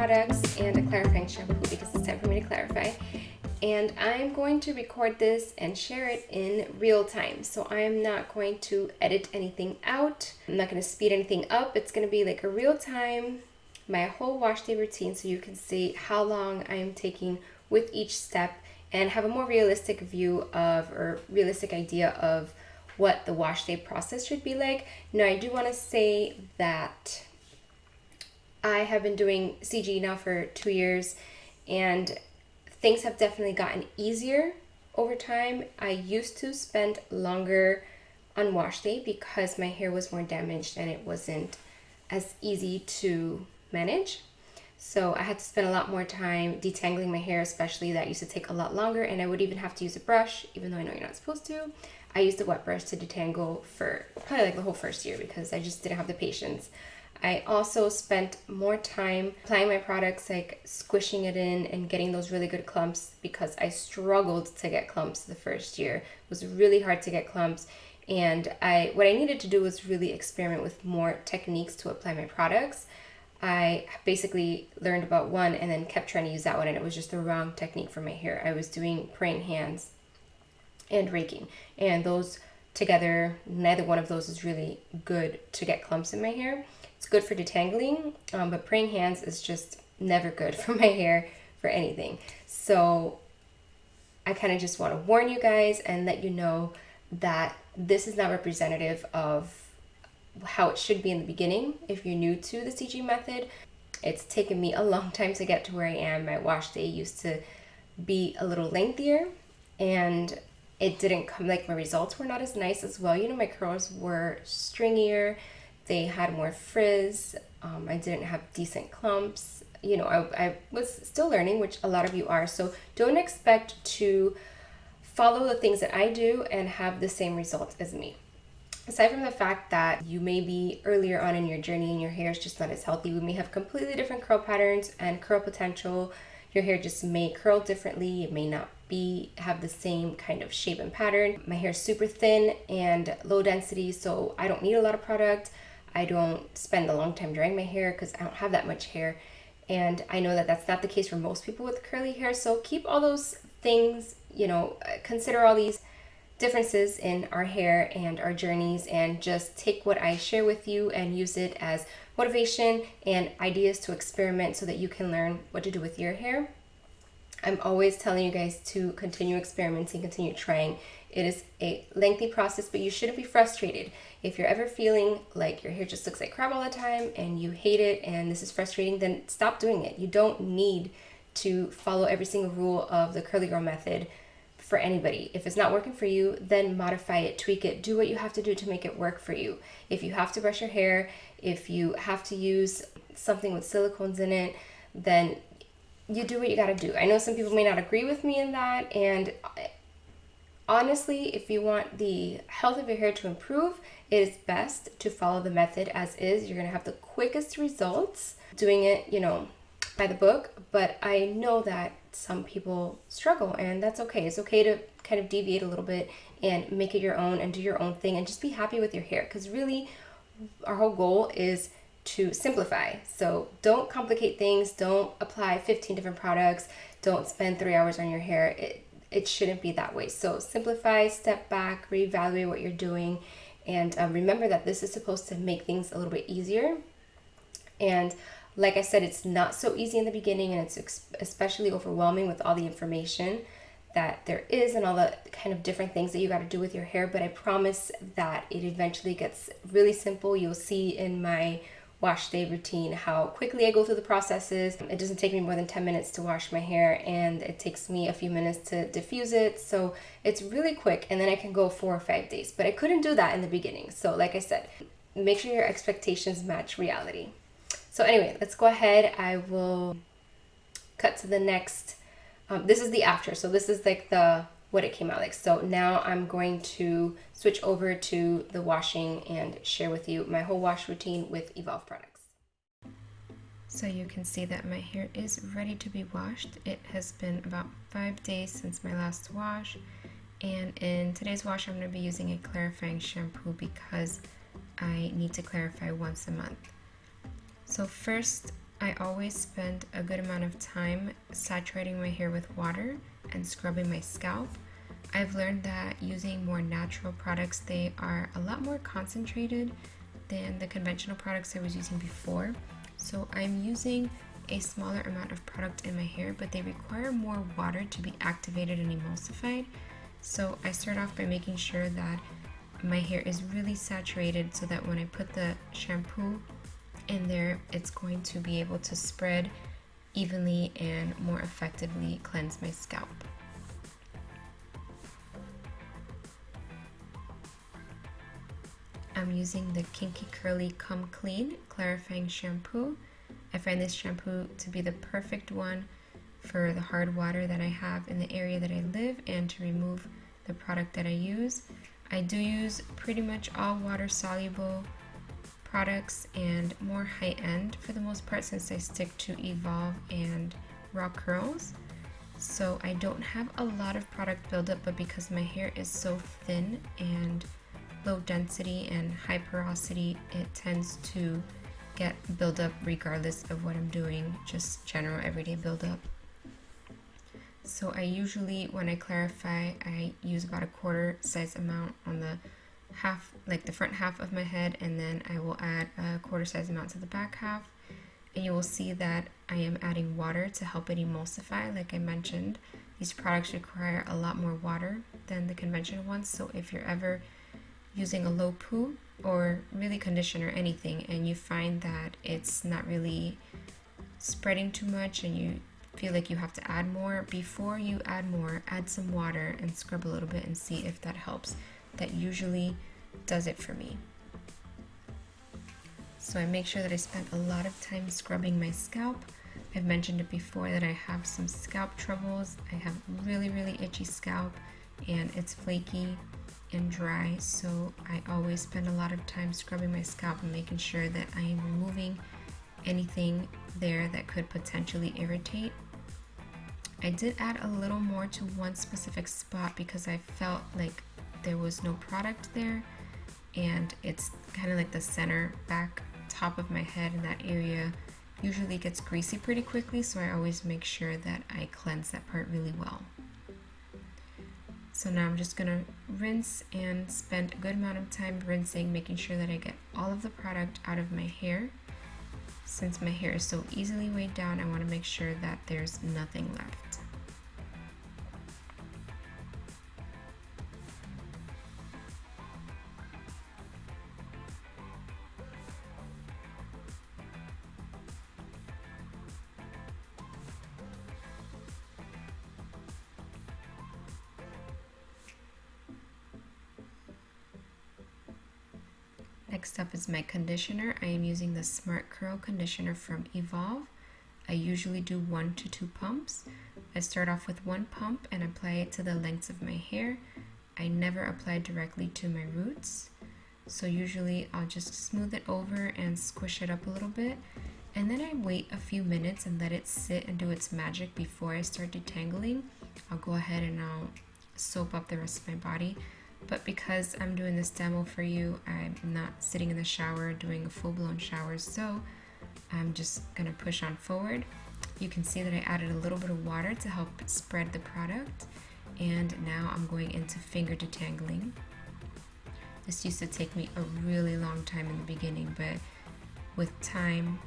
products and a clarifying shampoo because it's time for me to clarify. And I'm going to record this and share it in real time. So I'm not going to edit anything out. I'm not going to speed anything up. It's going to be like a real time, my whole wash day routine, so you can see how long I am taking with each step and have a more realistic view of, or realistic idea of, what the wash day process should be like. Now, I do want to say that I have been doing CG now for 2 years, and things have definitely gotten easier over time. I used to spend longer on wash day because my hair was more damaged and it wasn't as easy to manage. So I had to spend a lot more time detangling my hair, especially. That used to take a lot longer, and I would even have to use a brush, even though I know you're not supposed to. I used a wet brush to detangle for probably like the whole first year because I just didn't have the patience. I also spent more time applying my products, like squishing it in and getting those really good clumps, because I struggled to get clumps the first year. It was really hard to get clumps. And what I needed to do was really experiment with more techniques to apply my products. I basically learned about one and then kept trying to use that one, and it was just the wrong technique for my hair. I was doing praying hands and raking, and those together, neither one of those is really good to get clumps in my hair. It's good for detangling, but praying hands is just never good for my hair for anything. So I kind of just want to warn you guys and let you know that this is not representative of how it should be in the beginning. If you're new to the CG method, it's taken me a long time to get to where I am. My wash day used to be a little lengthier, and it didn't come, like, my results were not as nice as well. You know, my curls were stringier, they had more frizz, I didn't have decent clumps. You know, I was still learning, which a lot of you are, so don't expect to follow the things that I do and have the same results as me. Aside from the fact that you may be earlier on in your journey and your hair is just not as healthy, we may have completely different curl patterns and curl potential. Your hair just may curl differently. It may not have the same kind of shape and pattern. My hair is super thin and low density, so I don't need a lot of product. I don't spend a long time drying my hair because I don't have that much hair. And I know that that's not the case for most people with curly hair. So keep all those things, you know, consider all these differences in our hair and our journeys, and just take what I share with you and use it as motivation and ideas to experiment so that you can learn what to do with your hair. I'm always telling you guys to continue experimenting, continue trying. It is a lengthy process, but you shouldn't be frustrated. If you're ever feeling like your hair just looks like crap all the time and you hate it and this is frustrating, then stop doing it. You don't need to follow every single rule of the curly girl method for anybody. If it's not working for you, then modify it, tweak it, do what you have to do to make it work for you. If you have to brush your hair, if you have to use something with silicones in it, then you do what you gotta do. I know some people may not agree with me in that, and honestly, if you want the health of your hair to improve, it is best to follow the method as is. You're gonna have the quickest results doing it, you know, by the book. But I know that some people struggle, and that's okay. It's okay to kind of deviate a little bit and make it your own and do your own thing and just be happy with your hair, because really our whole goal is to simplify. So don't complicate things. Don't apply 15 different products. Don't spend 3 hours on your hair. It shouldn't be that way. So simplify, step back, reevaluate what you're doing, and remember that this is supposed to make things a little bit easier. And like I said, it's not so easy in the beginning, and it's especially overwhelming with all the information that there is and all the kind of different things that you got to do with your hair. But I promise that it eventually gets really simple. You'll see in my wash day routine how quickly I go through the processes. It doesn't take me more than 10 minutes to wash my hair, and it takes me a few minutes to diffuse it. So it's really quick, and then I can go 4 or 5 days. But I couldn't do that in the beginning. So like I said, make sure your expectations match reality. So anyway, let's go ahead. I will cut to the next. This is the after. So this is like what it came out like. So now I'm going to switch over to the washing and share with you my whole wash routine with EVOLVh products. So you can see that my hair is ready to be washed. It has been about 5 days since my last wash. And in today's wash, I'm going to be using a clarifying shampoo because I need to clarify once a month. So first, I always spend a good amount of time saturating my hair with water and scrubbing my scalp. I've learned that using more natural products, they are a lot more concentrated than the conventional products I was using before. So I'm using a smaller amount of product in my hair, but they require more water to be activated and emulsified. So I start off by making sure that my hair is really saturated so that when I put the shampoo in there, it's going to be able to spread evenly and more effectively cleanse my scalp. I'm using the Kinky Curly Come Clean Clarifying Shampoo. I find this shampoo to be the perfect one for the hard water that I have in the area that I live and to remove the product that I use. I do use pretty much all water soluble products and more high-end for the most part, since I stick to EVOLVh and Raw Curls. So I don't have a lot of product buildup, but because my hair is so thin and low density and high porosity, it tends to get buildup regardless of what I'm doing, just general everyday buildup. So I usually, when I clarify, I use about a quarter size amount on the half, like the front half of my head, and then I will add a quarter size amount to the back half. And you will see that I am adding water to help it emulsify. Like I mentioned, these products require a lot more water than the conventional ones. So if you're ever using a low poo or really conditioner, anything, and you find that it's not really spreading too much and you feel like you have to add more, before you add more, add some water and scrub a little bit and see if that helps. That usually does it for me. So I make sure that I spend a lot of time scrubbing my scalp. I've mentioned it before that I have some scalp troubles. I have really, really itchy scalp and it's flaky and dry, so I always spend a lot of time scrubbing my scalp and making sure that I am removing anything there that could potentially irritate. I did add a little more to one specific spot because I felt like there was no product there, and it's kind of like the center back top of my head, and that area usually gets greasy pretty quickly, so I always make sure that I cleanse that part really well. So now I'm just gonna rinse and spend a good amount of time rinsing, making sure that I get all of the product out of my hair. Since my hair is so easily weighed down, I wanna make sure that there's nothing left. Next up is my conditioner. I am using the Smart Curl conditioner from EVOLVh. I usually do 1 to 2 pumps. I start off with 1 pump and apply it to the lengths of my hair. I never apply directly to my roots. So usually I'll just smooth it over and squish it up a little bit. And then I wait a few minutes and let it sit and do its magic before I start detangling. I'll go ahead and I'll soap up the rest of my body. But because I'm doing this demo for you, I'm not sitting in the shower doing a full-blown shower, so I'm just gonna push on forward. You can see that I added a little bit of water to help spread the product, and now I'm going into finger detangling. This used to take me a really long time in the beginning, but with time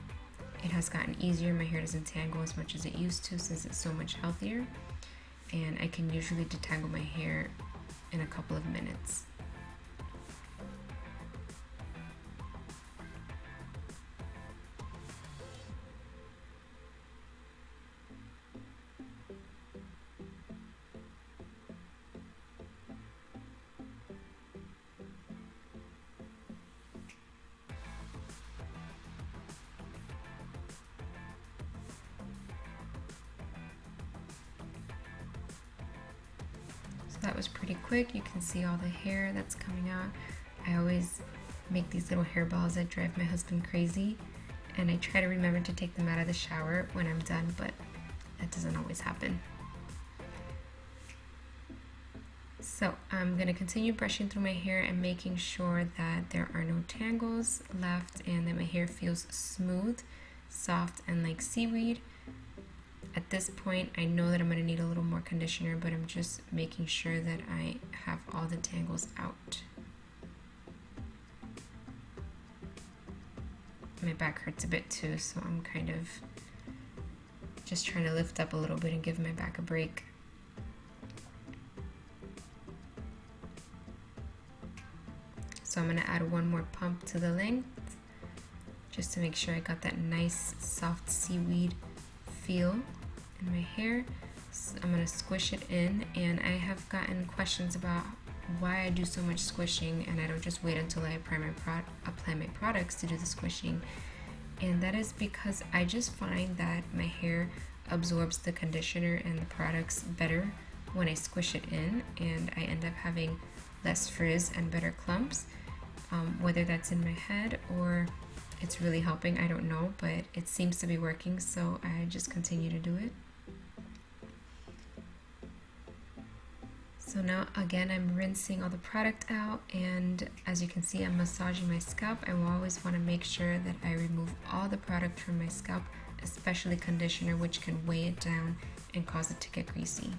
it has gotten easier. My hair doesn't tangle as much as it used to since it's so much healthier, and I can usually detangle my hair in a couple of minutes. That was pretty quick. You can see all the hair that's coming out. I always make these little hair balls that drive my husband crazy, and I try to remember to take them out of the shower when I'm done, but that doesn't always happen. So I'm going to continue brushing through my hair and making sure that there are no tangles left and that my hair feels smooth. soft and like seaweed. At this point, I know that I'm going to need a little more conditioner, but I'm just making sure that I have all the tangles out. My back hurts a bit too, so I'm kind of just trying to lift up a little bit and give my back a break. So I'm going to add one more pump to the length, just to make sure I got that nice soft seaweed feel in my hair. So I'm going to squish it in, and I have gotten questions about why I do so much squishing and I don't just wait until I apply my products to do the squishing. And that is because I just find that my hair absorbs the conditioner and the products better when I squish it in, and I end up having less frizz and better clumps. Whether that's in my head or it's really helping, I don't know, but it seems to be working, so I just continue to do it. So now again, I'm rinsing all the product out, and as you can see, I'm massaging my scalp. I will always want to make sure that I remove all the product from my scalp, especially conditioner, which can weigh it down and cause it to get greasy.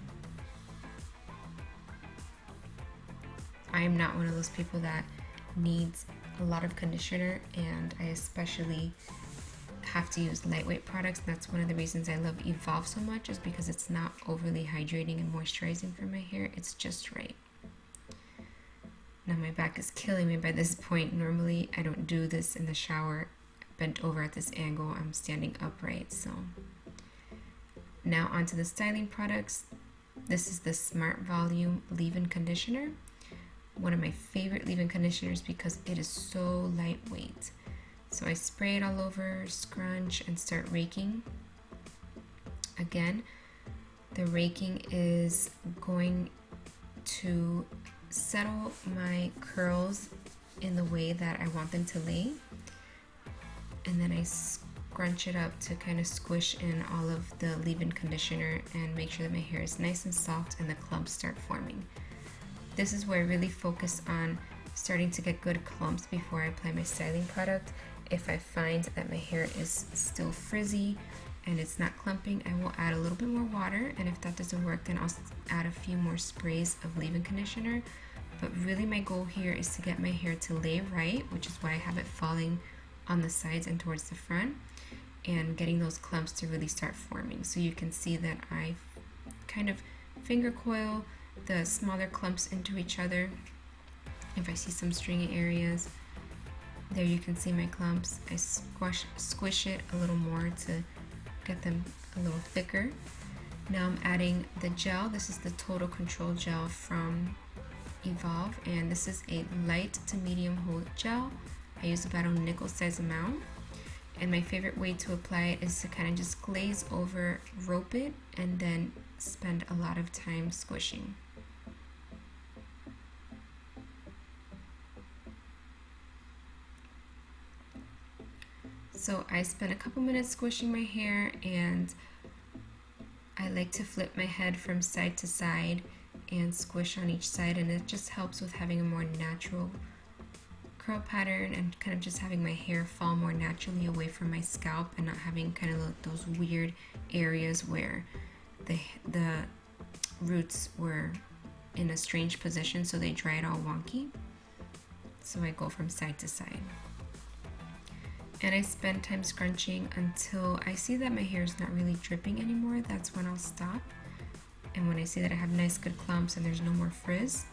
I am not one of those people that needs a lot of conditioner, and I especially have to use lightweight products. That's one of the reasons I love EVOLVh so much, is because it's not overly hydrating and moisturizing for my hair. It's just right. Now my back is killing me by this point. Normally I don't do this in the shower bent over at this angle. I'm standing upright. So now onto the styling products. This is the Smart Volume leave-in conditioner. One of my favorite leave-in conditioners because it is so lightweight. So I spray it all over, scrunch, and start raking. Again, the raking is going to settle my curls in the way that I want them to lay. And then I scrunch it up to kind of squish in all of the leave-in conditioner and make sure that my hair is nice and soft and the clumps start forming. This is where I really focus on starting to get good clumps before I apply my styling product. If I find that my hair is still frizzy and it's not clumping, I will add a little bit more water, and if that doesn't work, then I'll add a few more sprays of leave-in conditioner. But really my goal here is to get my hair to lay right, which is why I have it falling on the sides and towards the front, and getting those clumps to really start forming. So you can see that I kind of finger coil the smaller clumps into each other. If I see some stringy areas, there you can see my clumps. I squish it a little more to get them a little thicker. Now I'm adding the gel. This is the Total Control Gel from EVOLVh, and this is a light to medium hold gel. I use about a nickel size amount, and my favorite way to apply it is to kind of just glaze over, rope it, and then spend a lot of time squishing. So I spent a couple minutes squishing my hair, and I like to flip my head from side to side and squish on each side, and it just helps with having a more natural curl pattern and kind of just having my hair fall more naturally away from my scalp and not having kind of like those weird areas where the roots were in a strange position, so they dried all wonky. So I go from side to side. And I spend time scrunching until I see that my hair is not really dripping anymore. That's when I'll stop. And when I see that I have nice good clumps and there's no more frizz,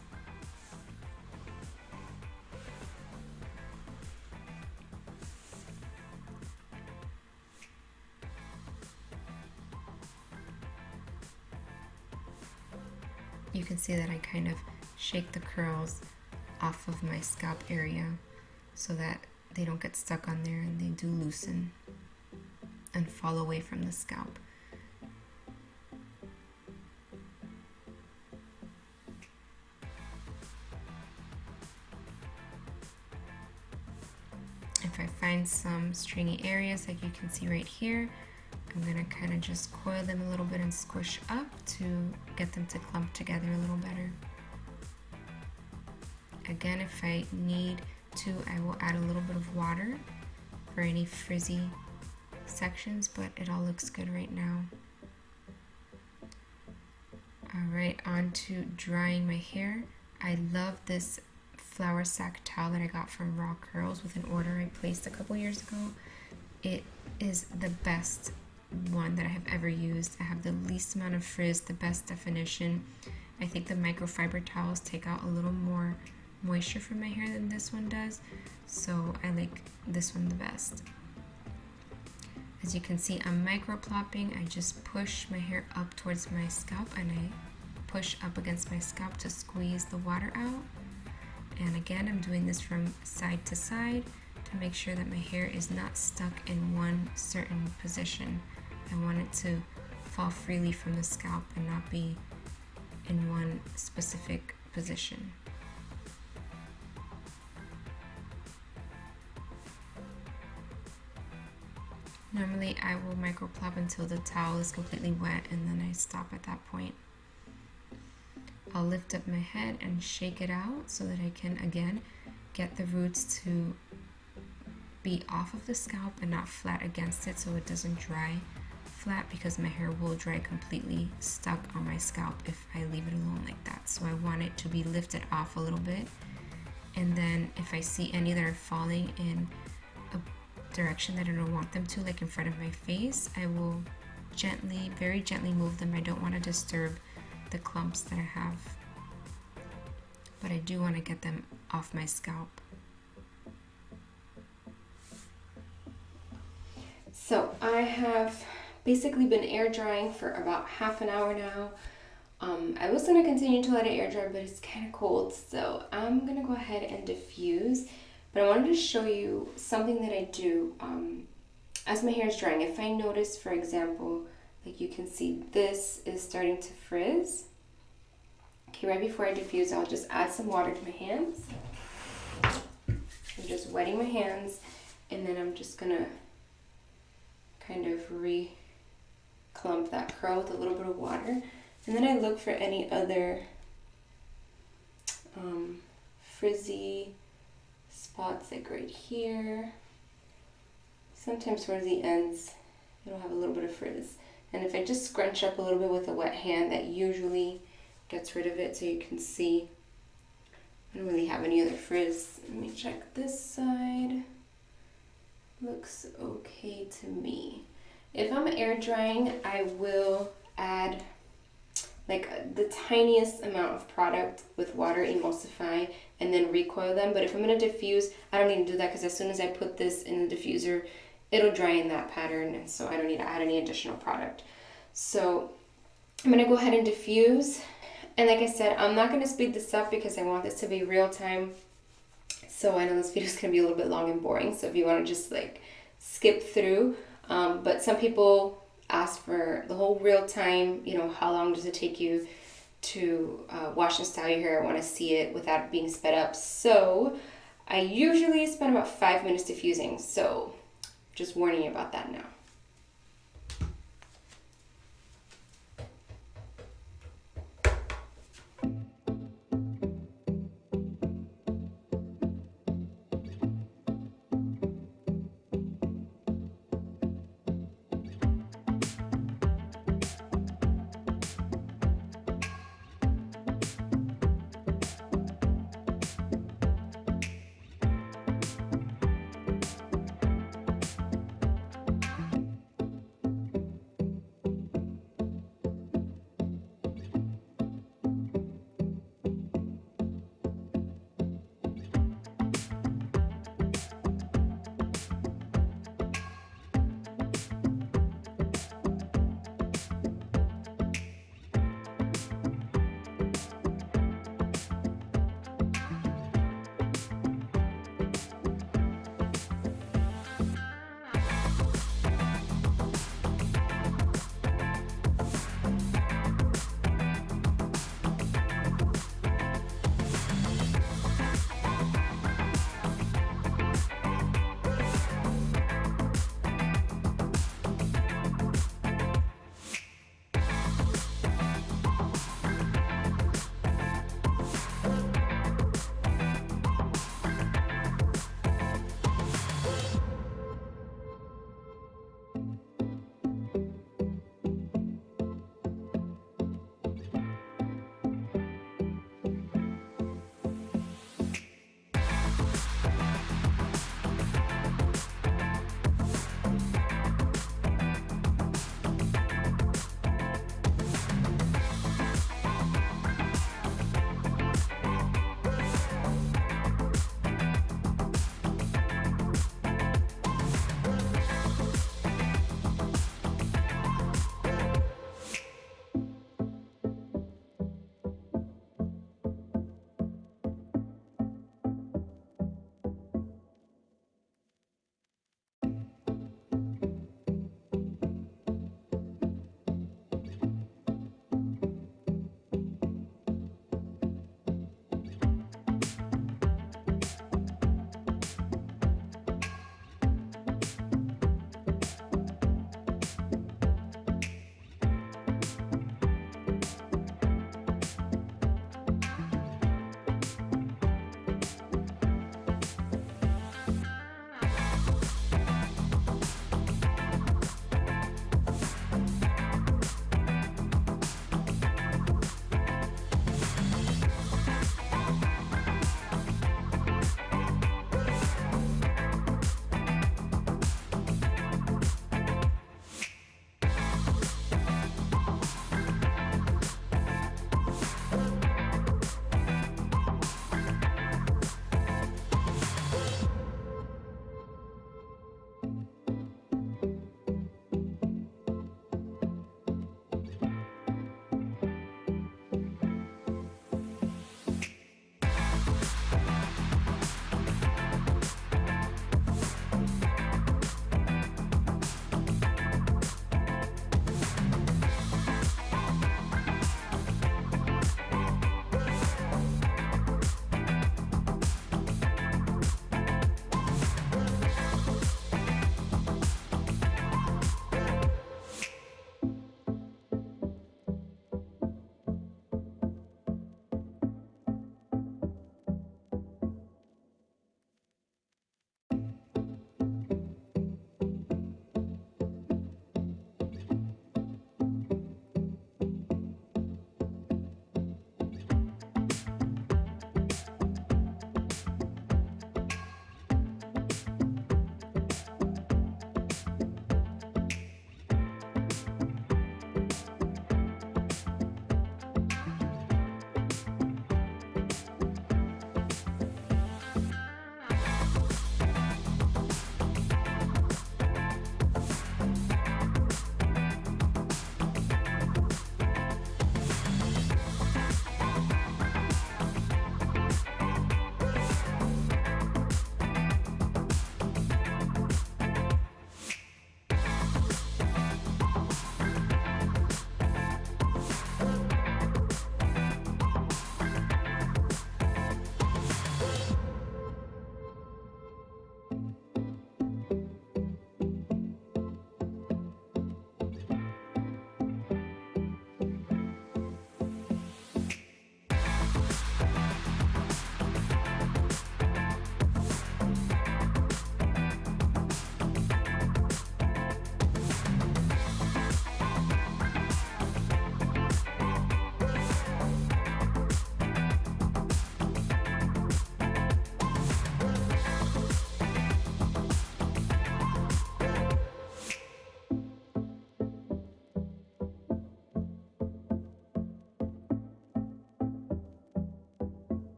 you can see that I kind of shake the curls off of my scalp area so that they don't get stuck on there, and they do loosen and fall away from the scalp. If I find some stringy areas like you can see right here, I'm gonna kind of just coil them a little bit and squish up to get them to clump together a little better. Again, if I need to, I will add a little bit of water for any frizzy sections, but it all looks good right now. Alright, on to drying my hair. I love this flour sack towel that I got from Raw Curls with an order I placed a couple years ago. It is the best one that I have ever used. I have the least amount of frizz, the best definition. I think the microfiber towels take out a little more moisture from my hair than this one does, so I like this one the best. As you can see, I'm micro plopping. I just push my hair up towards my scalp and I push up against my scalp to squeeze the water out. And again, I'm doing this from side to side to make sure that my hair is not stuck in one certain position. I want it to fall freely from the scalp and not be in one specific position. Normally I will micro plop until the towel is completely wet and then I stop at that point. I'll lift up my head and shake it out so that I can again get the roots to be off of the scalp and not flat against it so it doesn't dry flat, because my hair will dry completely stuck on my scalp if I leave it alone like that. So I want it to be lifted off a little bit, and then if I see any that are falling in a direction that I don't want them to, like in front of my face, I will gently, very gently move them. I don't want to disturb the clumps that I have, but I do want to get them off my scalp. So I have basically been air drying for about half an hour now. I was going to continue to let it air dry, but it's kind of cold, so I'm going to go ahead and diffuse. But I wanted to show you something that I do as my hair is drying. If I notice, for example, like you can see this is starting to frizz. Okay, right before I diffuse, I'll just add some water to my hands. I'm just wetting my hands, and then I'm just going to kind of re-clump that curl with a little bit of water. And then I look for any other frizzy spots, like right here. Sometimes towards the ends, it'll have a little bit of frizz. And if I just scrunch up a little bit with a wet hand, that usually gets rid of it, so you can see I don't really have any other frizz. Let me check this side. Looks okay to me. If I'm air drying, I will add like the tiniest amount of product with water, emulsify, and then recoil them. But if I'm going to diffuse, I don't need to do that, because as soon as I put this in the diffuser, it'll dry in that pattern, and so I don't need to add any additional product. So I'm going to go ahead and diffuse. And like I said, I'm not going to speed this up because I want this to be real time. So I know this video is going to be a little bit long and boring, so if you want to just like skip through. But some people ask for the whole real time, you know, how long does it take you to wash and style your hair? I want to see it without being sped up. So I usually spend about 5 minutes diffusing, so just warning you about that now.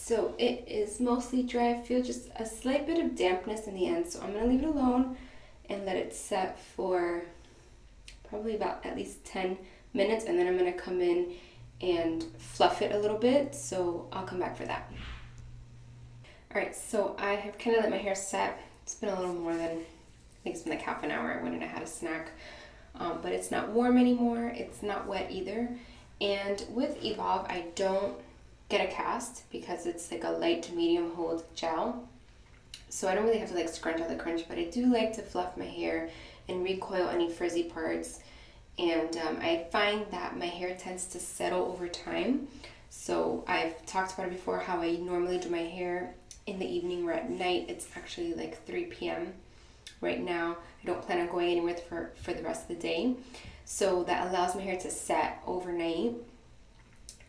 So it is mostly dry. I feel just a slight bit of dampness in the end, so I'm gonna leave it alone and let it set for probably about at least 10 minutes, and then I'm gonna come in and fluff it a little bit, so I'll come back for that. Alright, so I have kind of let my hair set. It's been a little more than, I think it's been like half an hour. I went and I had a snack, but it's not warm anymore. It's not wet either. And with EVOLVh, I don't get a cast because it's like a light to medium hold gel. So I don't really have to like scrunch out the crunch, but I do like to fluff my hair and recoil any frizzy parts. And I find that my hair tends to settle over time. So I've talked about it before, how I normally do my hair in the evening or at night. It's actually like 3 p.m. right now. I don't plan on going anywhere for the rest of the day. So that allows my hair to set overnight.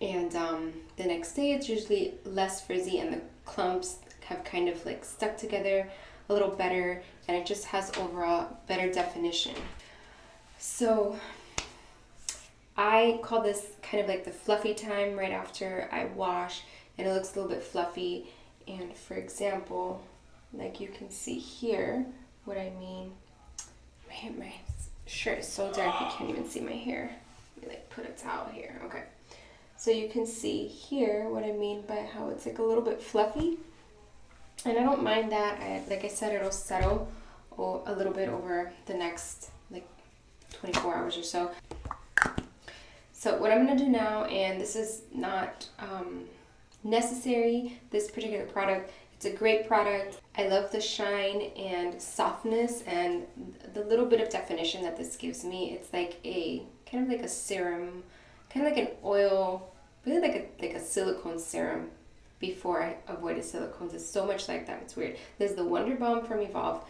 And the next day it's usually less frizzy and the clumps have kind of like stuck together a little better, and it just has overall better definition. So I call this kind of like the fluffy time right after I wash, and it looks a little bit fluffy. And for example, like you can see here what I mean. My shirt is so dark you can't even see my hair. Let me like put a towel here. Okay. So you can see here what I mean by how it's like a little bit fluffy. And I don't mind that. Like I said, it'll settle a little bit over the next like 24 hours or so. So what I'm going to do now, and this is not necessary, this particular product, it's a great product. I love the shine and softness and the little bit of definition that this gives me. It's like a kind of like a serum, kind of like an oil, really like a silicone serum. Before I avoided silicones, it's so much like that, it's weird. This is the Wonder Balm from EVOLVh,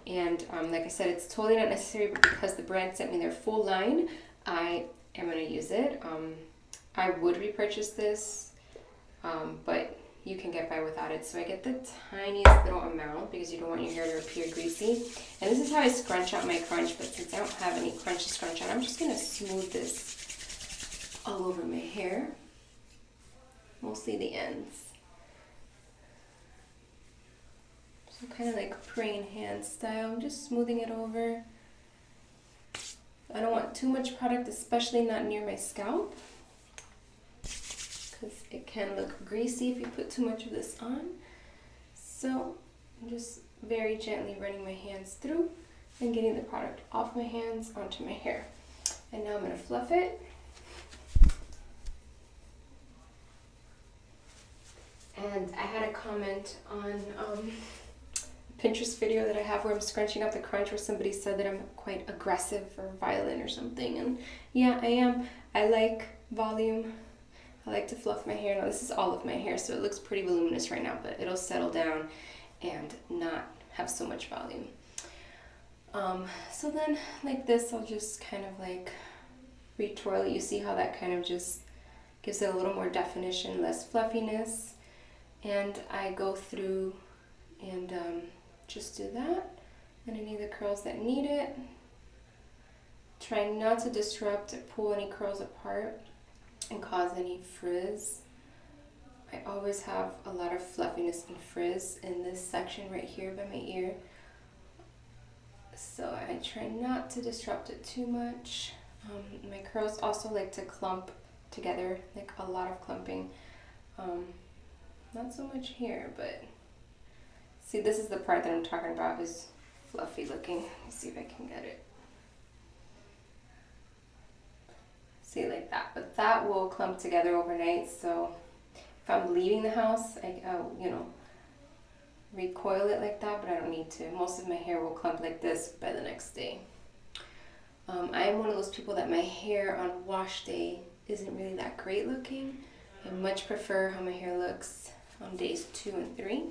and like I said, it's totally not necessary, but because the brand sent me their full line, I am going to use it. I would repurchase this, but you can get by without it. So I get the tiniest little amount because you don't want your hair to appear greasy. And this is how I scrunch out my crunch, but since I don't have any crunch to scrunch out, I'm just going to smooth this all over my hair, mostly the ends. So kind of like praying hand style. I'm just smoothing it over. I don't want too much product, especially not near my scalp, because it can look greasy if you put too much of this on. So I'm just very gently running my hands through and getting the product off my hands onto my hair. And now I'm going to fluff it. And I had a comment on Pinterest video that I have where I'm scrunching up the crunch, where somebody said that I'm quite aggressive or violent or something, and yeah, I am. I like volume. I like to fluff my hair. Now this is all of my hair, so it looks pretty voluminous right now, but it'll settle down and not have so much volume. So then like this, I'll just kind of like retwirl it. You see how that kind of just gives it a little more definition, less fluffiness, and I go through and just do that and any of the curls that need it. Try not to disrupt or pull any curls apart and cause any frizz. I always have a lot of fluffiness and frizz in this section right here by my ear, so I try not to disrupt it too much. My curls also like to clump together, like a lot of clumping. Not so much here, but see, this is the part that I'm talking about, is fluffy looking. Let's see if I can get it. See, like that. But that will clump together overnight, so if I'm leaving the house, I'll, recoil it like that, but I don't need to. Most of my hair will clump like this by the next day. I am one of those people that my hair on wash day isn't really that great looking. I much prefer how my hair looks on days 2 and 3.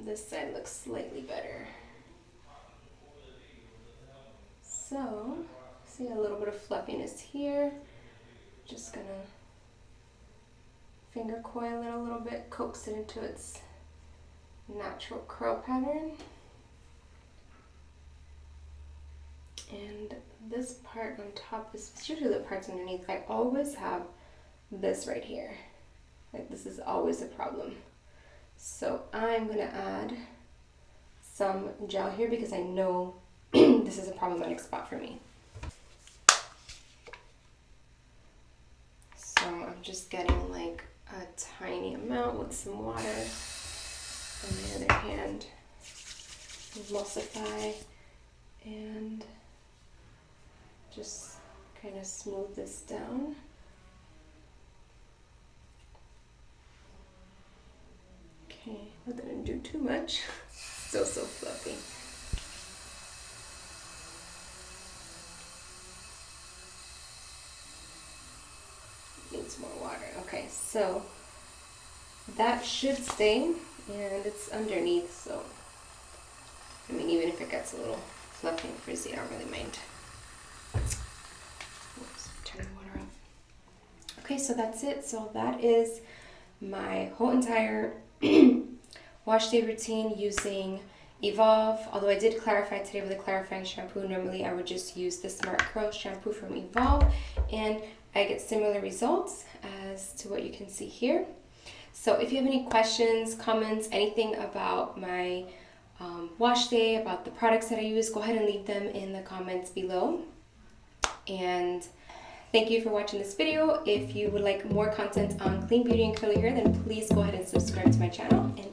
This side looks slightly better. So, see a little bit of fluffiness here. Just gonna finger coil it a little bit, coax it into its natural curl pattern. And this part on top is usually the parts underneath. I always have this right here. Like, this is always a problem. So I'm gonna add some gel here because I know this is a problematic spot for me. So I'm just getting like a tiny amount with some water. On the other hand, emulsify and just kind of smooth this down. Okay, I didn't do too much. Still so fluffy. Needs more water. Okay, so that should stay, and it's underneath, so I mean, even if it gets a little fluffy and frizzy, I don't really mind. Oops, turn the water off. Okay, so that's it. So that is my whole entire wash day routine using EVOLVh. Although I did clarify today with a clarifying shampoo. Normally I would just use the Smart Curl shampoo from EVOLVh, and I get similar results as to what you can see here. So if you have any questions, comments, anything about my wash day, about the products that I use, go ahead and leave them in the comments below. And thank you for watching this video. If you would like more content on clean beauty and curly hair, then please go ahead and subscribe to my channel. And